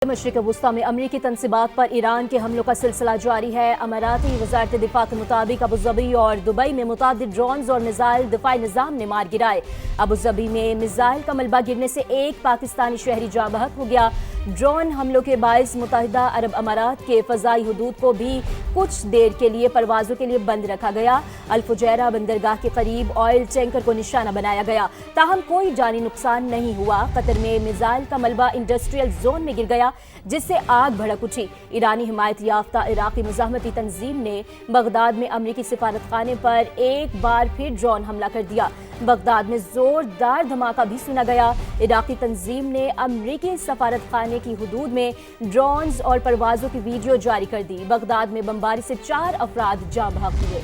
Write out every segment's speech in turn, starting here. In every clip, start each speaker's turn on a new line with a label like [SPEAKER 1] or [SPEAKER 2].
[SPEAKER 1] مشرق وسطی میں امریکی تنصیبات پر ایران کے حملوں کا سلسلہ جاری ہے۔ اماراتی وزارت دفاع کے مطابق ابوظبی اور دبئی میں متعدد ڈرونز اور میزائل دفاعی نظام نے مار گرائے۔ ابوظبی میں میزائل کا ملبہ گرنے سے ایک پاکستانی شہری جاں بحق ہو گیا۔ ڈرون حملوں کے باعث متحدہ عرب امارات کے فضائی حدود کو بھی کچھ دیر کے لیے پروازوں کے لیے بند رکھا گیا۔ الفجیرہ بندرگاہ کے قریب آئل ٹینکر کو نشانہ بنایا گیا، تاہم کوئی جانی نقصان نہیں ہوا۔ قطر میں میزائل کا ملبہ انڈسٹریل زون میں گر گیا، جس سے آگ بھڑک اٹھی۔ ایرانی حمایت یافتہ عراقی مزاحمتی تنظیم نے بغداد میں امریکی سفارت خانے پر ایک بار پھر ڈرون حملہ کر دیا۔ بغداد میں زوردار دھماکہ بھی سنا گیا۔ عراقی تنظیم نے امریکی سفارت خانے کی حدود میں ڈرونز اور پروازوں کی ویڈیو جاری کر دی۔ بغداد میں بمباری سے 4 افراد جاں بحق ہوئے۔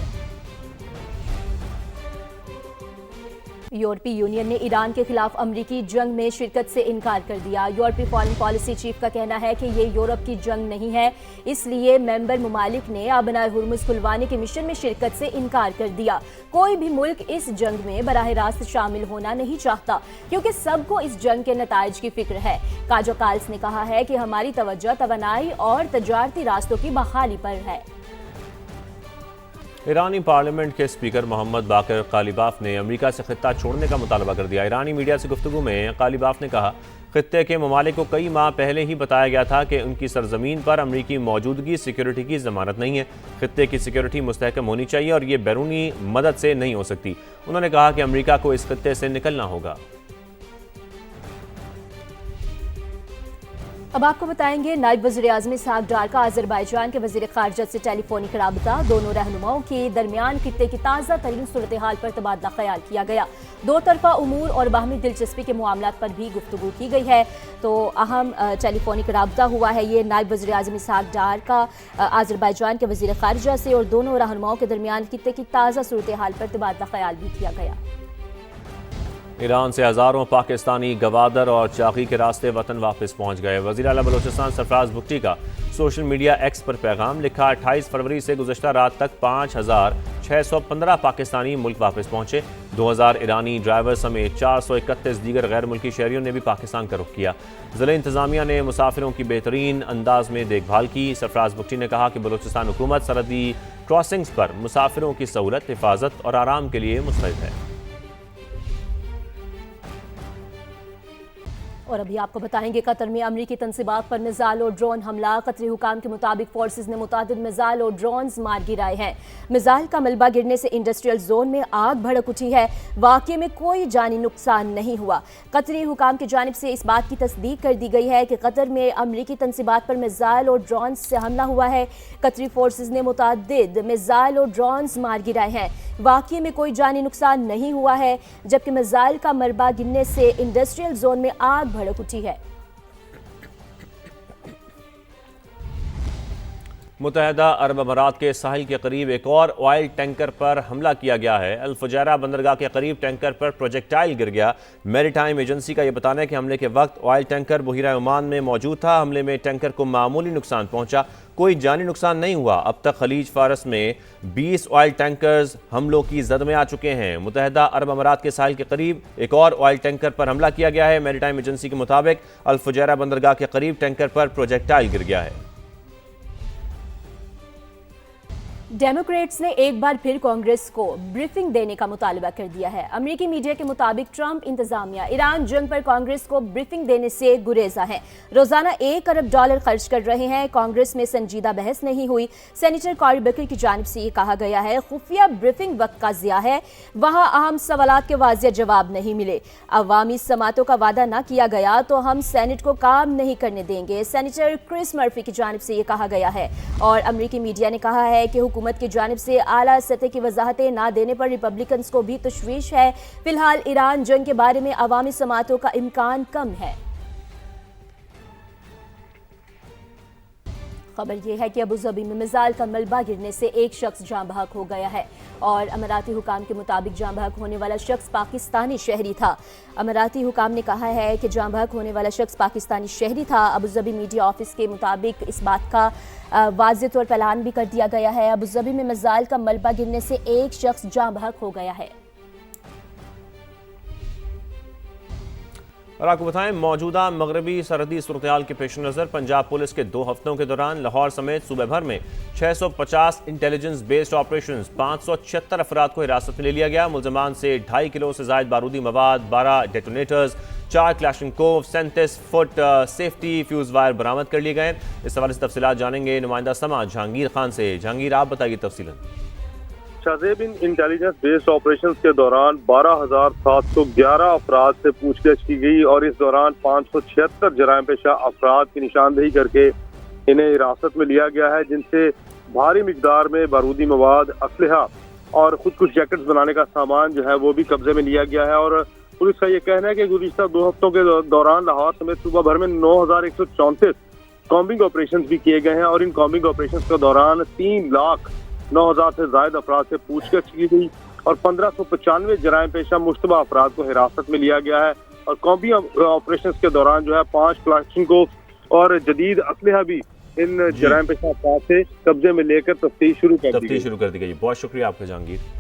[SPEAKER 1] یورپی یونین نے ایران کے خلاف امریکی جنگ میں شرکت سے انکار کر دیا۔ یورپی فارن پالیسی چیف کا کہنا ہے کہ یہ یورپ کی جنگ نہیں ہے، اس لیے ممبر ممالک نے آبنائے ہرمز کھلوانے کے مشن میں شرکت سے انکار کر دیا۔ کوئی بھی ملک اس جنگ میں براہ راست شامل ہونا نہیں چاہتا، کیونکہ سب کو اس جنگ کے نتائج کی فکر ہے۔ کاجا کالس نے کہا ہے کہ ہماری توجہ توانائی اور تجارتی راستوں کی بحالی پر ہے۔
[SPEAKER 2] ایرانی پارلیمنٹ کے اسپیکر محمد باقر قالیباف نے امریکہ سے خطہ چھوڑنے کا مطالبہ کر دیا۔ ایرانی میڈیا سے گفتگو میں قالیباف نے کہا، خطے کے ممالک کو کئی ماہ پہلے ہی بتایا گیا تھا کہ ان کی سرزمین پر امریکی موجودگی سیکیورٹی کی ضمانت نہیں ہے۔ خطے کی سیکیورٹی مستحکم ہونی چاہیے اور یہ بیرونی مدد سے نہیں ہو سکتی۔ انہوں نے کہا کہ امریکہ کو اس خطے سے نکلنا ہوگا۔
[SPEAKER 1] اب آپ کو بتائیں گے نائب وزیر اعظم اسحاق ڈار کا آذربائیجان کے وزیر خارجہ سے ٹیلی فونک رابطہ۔ دونوں رہنماؤں کے درمیان خطے کی تازہ ترین صورتحال پر تبادلہ خیال کیا گیا۔ دو طرفہ امور اور باہمی دلچسپی کے معاملات پر بھی گفتگو کی گئی ہے۔ تو اہم ٹیلی فونک رابطہ ہوا ہے یہ نائب وزیر اعظم اسحاق ڈار کا آذربائیجان کے وزیر خارجہ سے، اور دونوں رہنماؤں کے درمیان خطے کی تازہ صورتحال پر تبادلہ خیال بھی کیا گیا۔
[SPEAKER 2] ایران سے ہزاروں پاکستانی گوادر اور چاقی کے راستے وطن واپس پہنچ گئے۔ وزیر اعلیٰ بلوچستان سرفراز بگٹی کا سوشل میڈیا ایکس پر پیغام لکھا، 28 فروری سے گزشتہ رات تک 5615 پاکستانی ملک واپس پہنچے۔ 2000 ایرانی ڈرائیور سمیت 431 دیگر غیر ملکی شہریوں نے بھی پاکستان کا رخ کیا۔ ضلع انتظامیہ نے مسافروں کی بہترین انداز میں دیکھ بھال کی۔ سرفراز بگٹی نے کہا کہ بلوچستان حکومت سرحدی کراسنگز پر مسافروں کی سہولت، حفاظت اور آرام کے لیے مستعد ہے۔
[SPEAKER 1] اور ابھی آپ کو بتائیں گے قطر میں امریکی تنصیبات پر میزائل اور ڈرون حملہ۔ قطری حکام کے مطابق فورسز نے متعدد میزائل اور ڈرونز مار گرائے ہیں۔ میزائل کا ملبہ گرنے سے انڈسٹریل زون میں آگ بھڑک اٹھی ہے۔ واقعے میں کوئی جانی نقصان نہیں ہوا۔ قطری حکام کی جانب سے اس بات کی تصدیق کر دی گئی ہے کہ قطر میں امریکی تنصیبات پر میزائل اور ڈرونز سے حملہ ہوا ہے۔ قطری فورسز نے متعدد میزائل اور ڈرونز مار گرائے ہیں۔ واقعے میں کوئی جانی نقصان نہیں ہوا ہے، جبکہ میزائل کا ملبہ گرنے سے انڈسٹریل زون میں آگ بھڑک اٹھی ہے۔
[SPEAKER 2] متحدہ عرب امارات کے ساحل کے قریب ایک اور آئل ٹینکر پر حملہ کیا گیا ہے۔ الفجیرہ بندرگاہ کے قریب ٹینکر پر پروجیکٹائل گر گیا۔ میری ٹائم ایجنسی کا یہ بتانا ہے کہ حملے کے وقت آئل ٹینکر بحیرہ عمان میں موجود تھا۔ حملے میں ٹینکر کو معمولی نقصان پہنچا، کوئی جانی نقصان نہیں ہوا۔ اب تک خلیج فارس میں 20 آئل ٹینکرز حملوں کی زد میں آ چکے ہیں۔ متحدہ عرب امارات کے ساحل کے قریب ایک اور آئل ٹینکر پر حملہ کیا گیا ہے۔ میری ٹائم ایجنسی کے مطابق الفجیرہ بندرگاہ کے قریب ٹینکر پر پروجیکٹائل گر گیا ہے۔
[SPEAKER 1] ڈیموکریٹس نے ایک بار پھر کانگریس کو بریفنگ دینے کا مطالبہ کر دیا ہے۔ امریکی میڈیا کے مطابق ٹرمپ انتظامیہ ایران جنگ پر کانگریس کو بریفنگ دینے سے گریزا ہے۔ روزانہ $1 ارب خرچ کر رہے ہیں۔ کانگریس میں سنجیدہ بحث نہیں ہوئی۔ سینیٹر کاری بیکر کی جانب سے یہ کہا گیا ہے، خفیہ بریفنگ وقت کا ضیاع ہے، وہاں اہم سوالات کے واضح جواب نہیں ملے۔ عوامی سماعتوں کا وعدہ نہ کیا گیا تو ہم سینٹ کو کام نہیں کرنے دیں گے، سینیٹر کرس مرفی کی جانب سے یہ کہا گیا ہے۔ اور امریکی میڈیا نے کہا ہے کہ حکومت کی جانب سے اعلیٰ سطح کی وضاحتیں نہ دینے پر ریپبلکنز کو بھی تشویش ہے۔ فی الحال ایران جنگ کے بارے میں عوامی سماعتوں کا امکان کم ہے۔ خبر یہ ہے کہ ابوظبی میں میزائل کا ملبہ گرنے سے ایک شخص جاں بحق ہو گیا ہے، اور اماراتی حکام کے مطابق جاں بحق ہونے والا شخص پاکستانی شہری تھا۔ اماراتی حکام نے کہا ہے کہ جاں بحق ہونے والا شخص پاکستانی شہری تھا۔ ابوظبی میڈیا آفس کے مطابق اس بات کا واضح طور پر اعلان بھی کر دیا گیا ہے۔ ابوظبی میں میزائل کا ملبہ گرنے سے ایک شخص جاں بحق ہو گیا ہے۔
[SPEAKER 2] اور آپ کو بتائیں موجودہ مغربی سرحدی صورتحال کے پیش نظر پنجاب پولیس کے 2 ہفتوں کے دوران لاہور سمیت صوبہ بھر میں 650 انٹیلیجنس بیسڈ آپریشنز 576 افراد کو حراست میں لے لیا گیا۔ ملزمان سے 2.5 کلو سے زائد بارودی مواد، 12 detonators, 4 Kalashnikov, 37 foot safety fuse wire برآمد کر لیے گئے۔ اس حوالے سے تفصیلات جانیں گے نمائندہ سماج جہانگیر خان سے۔ جہانگیر، آپ بتائیے تفصیلاً۔
[SPEAKER 3] شاذیب، انٹیلیجنس بیسڈ آپریشنز کے دوران 12,711 افراد سے پوچھ گچھ کی گئی اور اس دوران 576 جرائم پیشہ افراد کی نشاندہی کر کے انہیں حراست میں لیا گیا ہے، جن سے بھاری مقدار میں بارودی مواد، اسلحہ اور خودکش جیکٹس بنانے کا سامان جو ہے وہ بھی قبضے میں لیا گیا ہے۔ اور پولیس کا یہ کہنا ہے کہ گزشتہ 2 ہفتوں کے دوران لاہور سمیت صوبہ بھر میں 9,134 کامبنگ آپریشنز بھی کیے گئے ہیں اور ان کامبنگ آپریشنز کے دوران 3,09,000 سے زائد افراد سے پوچھ گچھ کی گئی اور 1,595 جرائم پیشہ مشتبہ افراد کو حراست میں لیا گیا ہے۔ اور کامبنگ آپریشنز کے دوران جو ہے 5 کلاشنکوف اور جدید اسلحہ بھی ان جرائم پیشہ افراد سے قبضے میں لے کر تفتیش شروع کر دی گئی۔
[SPEAKER 2] بہت شکریہ آپ کا جہانگیر۔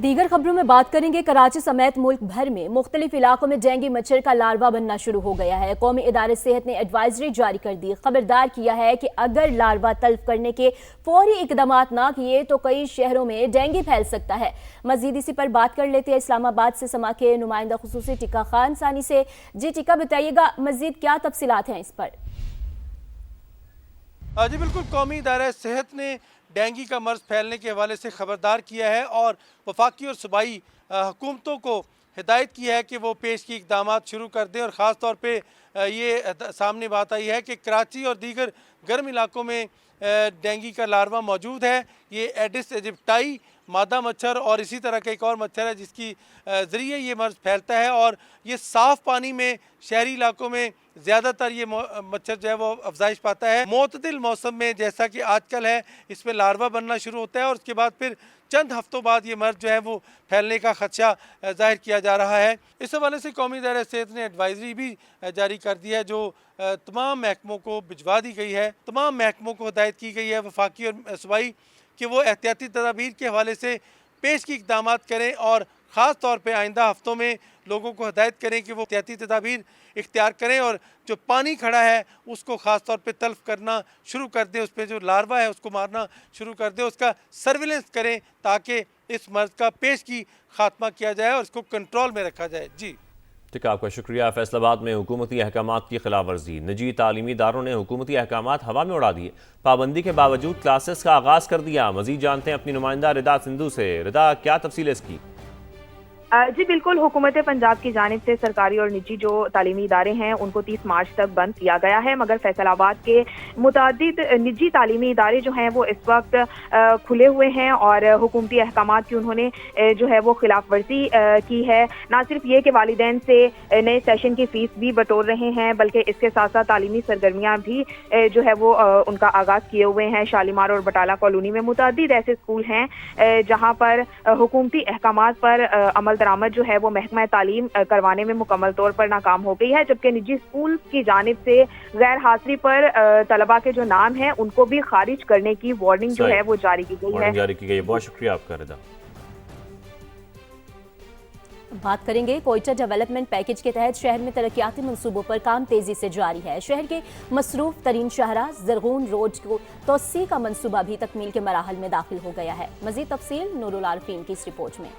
[SPEAKER 1] دیگر خبروں میں بات کریں گے۔ کراچی سمیت ملک بھر میں مختلف علاقوں میں ڈینگی مچھر کا لاروا بننا شروع ہو گیا ہے۔ قومی ادارے صحت نے ایڈوائزری جاری کر دی، خبردار کیا ہے کہ اگر لاروا تلف کرنے کے فوری اقدامات نہ کیے تو کئی شہروں میں ڈینگی پھیل سکتا ہے۔ مزید اسی پر بات کر لیتے ہیں اسلام آباد سے سما کے نمائندہ خصوصی ٹیکا خان ثانی سے۔ جی ٹیکا، بتائیے گا مزید کیا تفصیلات ہیں اس پر؟
[SPEAKER 4] جی بالکل، قومی ادارہ صحت نے ڈینگی کا مرض پھیلنے کے حوالے سے خبردار کیا ہے اور وفاقی اور صوبائی حکومتوں کو ہدایت کی ہے کہ وہ پیش کی اقدامات شروع کر دیں۔ اور خاص طور پہ یہ سامنے بات آئی ہے کہ کراچی اور دیگر گرم علاقوں میں ڈینگی کا لاروا موجود ہے۔ یہ ایڈس ایجپٹائی مادہ مچھر اور اسی طرح کا ایک اور مچھر ہے جس کی ذریعے یہ مرض پھیلتا ہے، اور یہ صاف پانی میں شہری علاقوں میں زیادہ تر یہ مچھر جو ہے وہ افزائش پاتا ہے۔ معتدل موسم میں جیسا کہ آج کل ہے اس میں لاروا بننا شروع ہوتا ہے اور اس کے بعد پھر چند ہفتوں بعد یہ مرض جو ہے وہ پھیلنے کا خدشہ ظاہر کیا جا رہا ہے۔ اس حوالے سے قومی ادارہ صحت نے ایڈوائزری بھی جاری کر دی ہے جو تمام محکموں کو بھجوا دی گئی ہے۔ تمام محکموں کو ہدایت کی گئی ہے وفاقی اور صوبائی کہ وہ احتیاطی تدابیر کے حوالے سے پیش کی اقدامات کریں اور خاص طور پہ آئندہ ہفتوں میں لوگوں کو ہدایت کریں کہ وہ احتیاطی تدابیر اختیار کریں اور جو پانی کھڑا ہے اس کو خاص طور پہ تلف کرنا شروع کر دیں، اس پہ جو لاروا ہے اس کو مارنا شروع کر دیں، اس کا سرویلنس کریں تاکہ اس مرض کا پیش کی خاتمہ کیا جائے اور اس کو کنٹرول میں رکھا جائے۔ جی
[SPEAKER 2] ٹھیک ہے، آپ کا شکریہ۔ فیصل آباد میں حکومتی احکامات کی خلاف ورزی، نجی تعلیمی اداروں نے حکومتی احکامات ہوا میں اڑا دیے، پابندی کے باوجود کلاسز کا آغاز کر دیا۔ مزید جانتے ہیں اپنی نمائندہ ردا سندھو سے۔ ردا، کیا تفصیل ہے اس کی؟
[SPEAKER 5] جی بالکل، حکومت پنجاب کی جانب سے سرکاری اور نجی جو تعلیمی ادارے ہیں ان کو 30 مارچ تک بند کیا گیا ہے، مگر فیصل آباد کے متعدد نجی تعلیمی ادارے جو ہیں وہ اس وقت کھلے ہوئے ہیں اور حکومتی احکامات کی انہوں نے جو ہے وہ خلاف ورزی کی ہے۔ نہ صرف یہ کہ والدین سے نئے سیشن کی فیس بھی بٹور رہے ہیں بلکہ اس کے ساتھ ساتھ تعلیمی سرگرمیاں بھی جو ہے وہ ان کا آغاز کیے ہوئے ہیں۔ شالیمار اور بٹالہ کالونی میں متعدد ایسے اسکول ہیں جہاں پر حکومتی احکامات پر عمل درآمد جو ہے وہ محکمہ تعلیم کروانے میں مکمل طور پر ناکام ہو گئی ہے، جبکہ نجی اسکول کی جانب سے غیر حاضری پر طلباء کے جو نام ہیں ان کو بھی خارج کرنے کی وارننگ جو ہے وہ جاری کی گئی ہے۔
[SPEAKER 2] بہت شکریہ آپ کا ردا۔
[SPEAKER 1] بات کریں گے کوئٹہ ڈیولپمنٹ پیکج کے تحت شہر میں ترقیاتی منصوبوں پر کام تیزی سے جاری ہے۔ شہر کے مصروف ترین شاہراہ زرغون روڈ کو توسیع کا منصوبہ بھی تکمیل کے مراحل میں داخل ہو گیا ہے۔ مزید تفصیل نور العارفین کی اس رپورٹ میں۔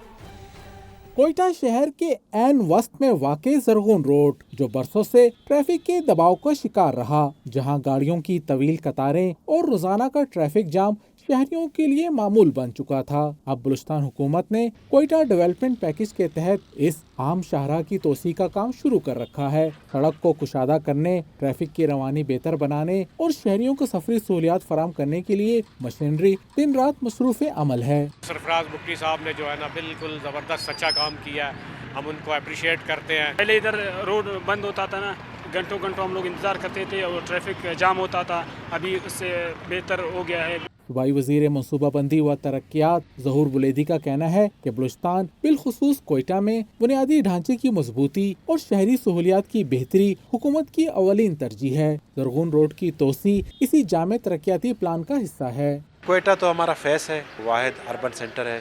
[SPEAKER 6] کوئٹہ شہر کے عین وسط میں واقع زرغون روڈ جو برسوں سے ٹریفک کے دباؤ کا شکار رہا، جہاں گاڑیوں کی طویل قطاریں اور روزانہ کا ٹریفک جام شہریوں کے لیے معمول بن چکا تھا۔ اب بلوچستان حکومت نے کوئٹہ ڈیولپمنٹ پیکج کے تحت اس عام شاہراہ کی توسیع کا کام شروع کر رکھا ہے۔ سڑک کو کشادہ کرنے، ٹریفک کی روانی بہتر بنانے اور شہریوں کو سفری سہولیات فراہم کرنے کے لیے مشینری دن رات مصروف عمل ہے۔
[SPEAKER 7] سرفراز بگٹی صاحب نے جو ہے نا بالکل زبردست اچھا کام کیا ہے، ہم ان کو اپریشیٹ کرتے ہیں۔ پہلے ادھر روڈ بند ہوتا تھا نا، گھنٹوں ہم لوگ انتظار کرتے تھے اور ٹریفک جام ہوتا تھا، ابھی اس سے بہتر ہو گیا ہے۔
[SPEAKER 6] صوبائی وزیر منصوبہ بندی و ترقیات ظہور بلیدی کا کہنا ہے کہ بلوچستان بالخصوص کوئٹہ میں بنیادی ڈھانچے کی مضبوطی اور شہری سہولیات کی بہتری حکومت کی اولین ترجیح ہے۔ زرغون روڈ کی توسیع اسی جامع ترقیاتی پلان کا حصہ ہے۔
[SPEAKER 8] کوئٹہ تو ہمارا فیس ہے، واحد اربن سینٹر ہے